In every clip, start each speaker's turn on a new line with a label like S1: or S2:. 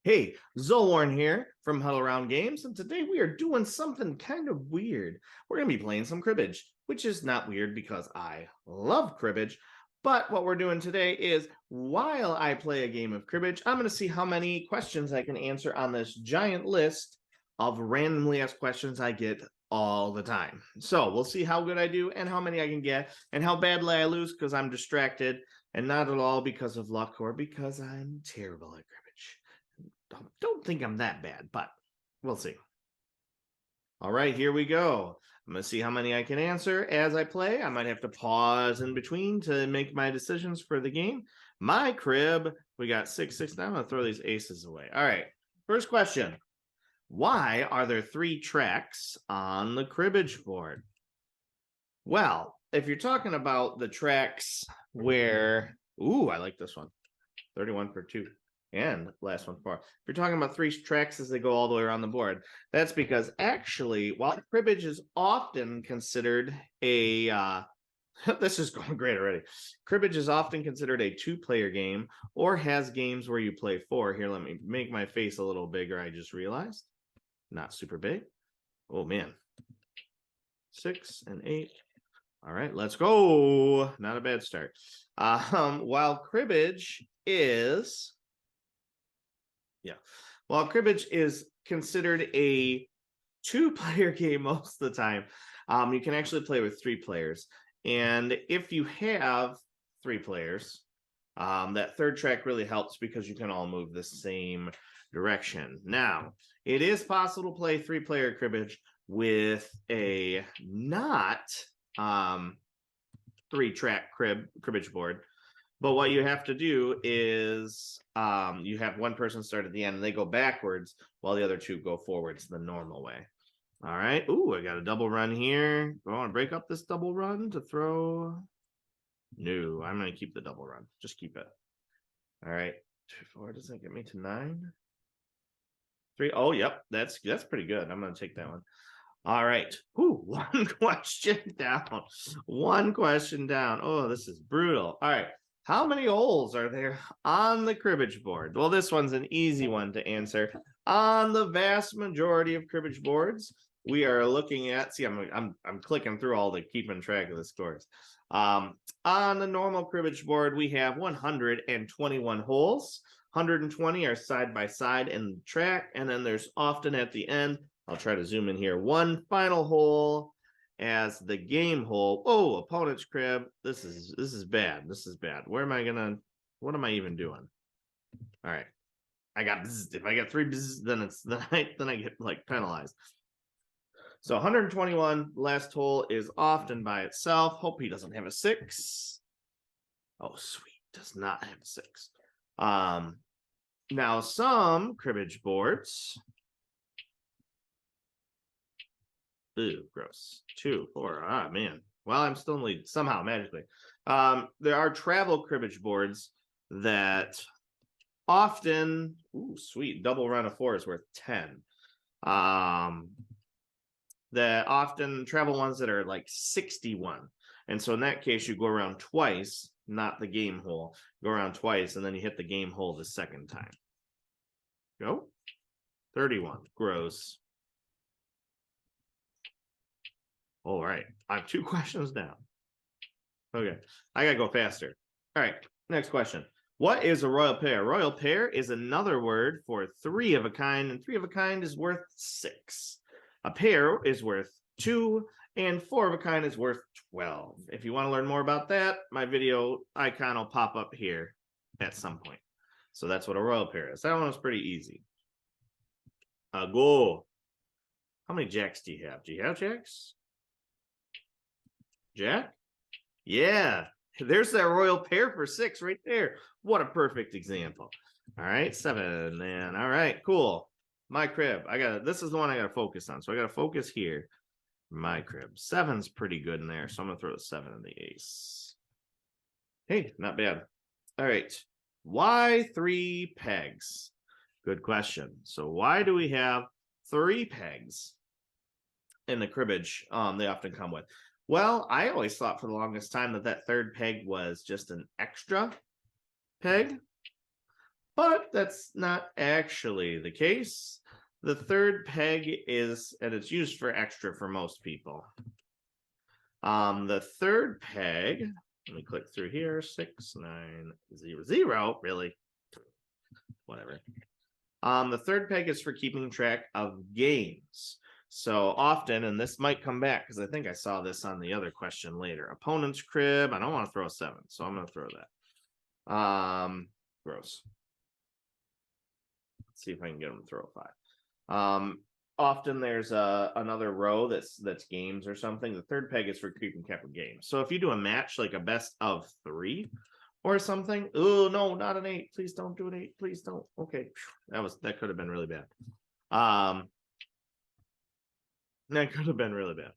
S1: Hey, Zolorn here from Huddle Around Games, and today we are doing something kind of weird. We're going to be playing some cribbage, which is not weird because I love cribbage. But what we're doing today is while I play a game of cribbage, I'm going to see how many questions I can answer on this giant list of randomly asked questions I get all the time. So we'll see how good I do and how many I can get and how badly I lose because I'm distracted and not at all because of luck or because I'm terrible at cribbage. Don't think I'm that bad, but we'll see. All right, here we go. I'm going to see how many I can answer as I play. I might have to pause in between to make my decisions for the game. My crib, we got 6-6 now. I'm going to throw these aces away. All right, first question. Why are there 3 tracks on the cribbage board? Well, if you're talking about the tracks where, I like this one. 31 for 2. And last one 4. If you're talking about 3 tracks as they go all the way around the board, that's because actually, while cribbage is often considered a this is going great already. Cribbage is often considered a 2-player game or has games where you play 4. Here, let me make my face a little bigger. I just realized. Not super big. Oh, man. 6 and 8. All right, let's go. Not a bad start. While cribbage is... While cribbage is considered a 2-player game most of the time, you can actually play with 3 players. And if you have 3 players, that third track really helps because you can all move the same direction. Now, it is possible to play 3-player cribbage with a not 3-track cribbage board. But what you have to do is you have one person start at the end and they go backwards while the other 2 go forwards the normal way. All right. Ooh, I got a double run here. Do I want to break up this double run to throw? No, I'm going to keep the double run. Just keep it. All right. 2, 4, does that get me to 9? 3. Oh, yep. That's pretty good. I'm going to take that one. All right. Ooh, one question down. One question down. Oh, this is brutal. All right. How many holes are there on the cribbage board? Well, this one's an easy one to answer. On the vast majority of cribbage boards, we are looking at, see, I'm clicking through all the keeping track of the scores. On the normal cribbage board, we have 121 holes. 120 are side by side in the track, and then there's often at the end, I'll try to zoom in here, one final hole as the game hole. Oh, opponent's crib. This is bad. This is bad. What am I even doing? All right. If I get 3 then I get like penalized. So 121, last hole is often by itself. Hope he doesn't have a 6. Oh, sweet. Does not have a 6. Now some cribbage boards. Ooh, gross. 2, 4. Ah, man. Well, I'm still in lead somehow, magically. There are travel cribbage boards that often, sweet, double run of 4 is worth 10. That often travel ones that are like 61. And so in that case, you go around twice, not the game hole. Go around twice, and then you hit the game hole the second time. Go. 31. Gross. All right. I have 2 questions down. Okay. I got to go faster. All right. Next question. What is a royal pair? Royal pair is another word for 3 of a kind, and 3 of a kind is worth 6. A pair is worth 2, and 4 of a kind is worth 12. If you want to learn more about that, my video icon will pop up here at some point. So that's what a royal pair is. That one was pretty easy. Go. How many jacks do you have? Do you have jacks? Jack? Yeah. There's that royal pair for 6 right there. What a perfect example. All right, 7 then. All right, cool. My crib. This is the one I gotta focus on. So I gotta focus here. My crib. 7's pretty good in there. So I'm gonna throw the 7 in the ace. Hey, not bad. All right. Why 3 pegs? Good question. So why do we have 3 pegs in the cribbage they often come with? Well, I always thought for the longest time that third peg was just an extra peg. but that's not actually the case. The third peg is, and it's used for extra for most people. The third peg, let me click through here, 6900, really? Whatever. The third peg is for keeping track of games. So often, and this might come back because I think I saw this on the other question later. Opponent's crib. I don't want to throw a 7, so I'm going to throw that. Gross. Let's see if I can get them to throw a 5. Often there's another row that's games or something. The third peg is for keeping track of games. So if you do a match like a best of 3 or something, oh no, not an 8. Please don't do an 8. Please don't. Okay, that could have been really bad. That could have been really bad.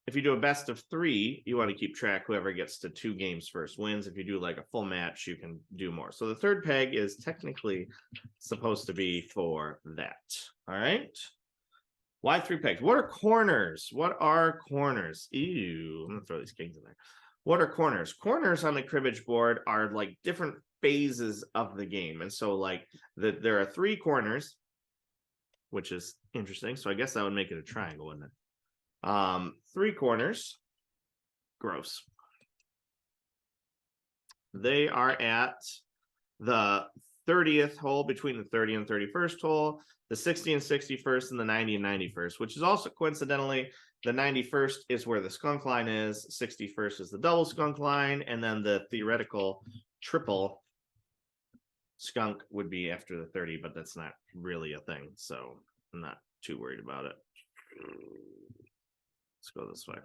S1: If you do a best of 3, you want to keep track. Whoever gets to 2 games first wins. If you do like a full match, you can do more. So the third peg is technically supposed to be for that. All right. Why 3 pegs? What are corners? What are corners? Ew. I'm gonna throw these kings in there. What are corners? Corners on the cribbage board are like different phases of the game. And so like there are 3 corners, which is interesting. So I guess that would make it a triangle, wouldn't it? 3 corners. Gross. They are at the 30th hole, between the 30 and 31st hole, the 60 and 61st, and the 90 and 91st, which is also coincidentally the 91st is where the skunk line is, 61st is the double skunk line, and then the theoretical triple skunk would be after the 30, but that's not really a thing, so I'm not too worried about it. Let's go this way.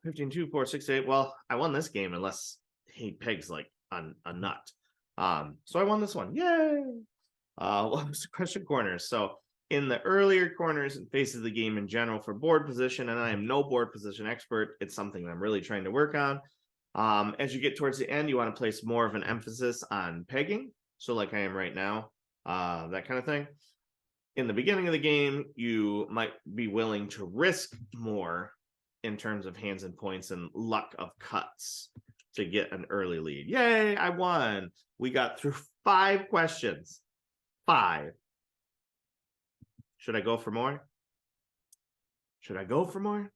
S1: 15, 2, 4, 6, 8. Well, I won this game unless he pegs like a nut. So I won this one. Yay! What was the question? Corners. So in the earlier corners and faces of the game in general for board position, and I am no board position expert, it's something that I'm really trying to work on. As you get towards the end, you want to place more of an emphasis on pegging. So like I am right now, that kind of thing. In the beginning of the game, you might be willing to risk more in terms of hands and points and luck of cuts to get an early lead. Yay, I won. We got through 5 questions. 5. Should I go for more? Should I go for more?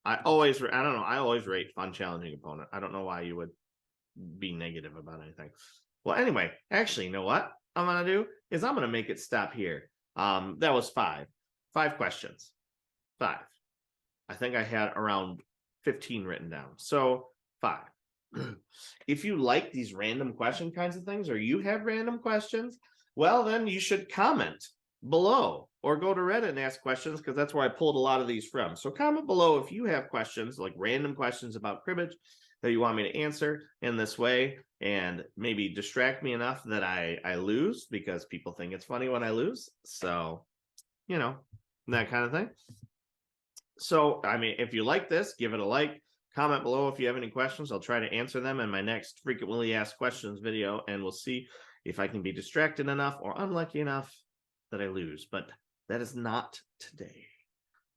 S1: I don't know. I always rate fun, challenging opponent. I don't know why you would be negative about anything. Well, anyway, actually, you know what I'm going to do is I'm going to make it stop here. That was 5 questions. 5. I think I had around 15 written down. So 5. If you like these random question kinds of things, or you have random questions, well, then you should comment below or go to Reddit and ask questions, because that's where I pulled a lot of these from. So comment below if you have questions, like random questions about cribbage that you want me to answer in this way, and maybe distract me enough that I lose, because people think it's funny when I lose. So, you know, that kind of thing. So, I mean, if you like this, give it a like. Comment below if you have any questions. I'll try to answer them in my next frequently asked questions video, and we'll see if I can be distracted enough or unlucky enough that I lose. But that is not today.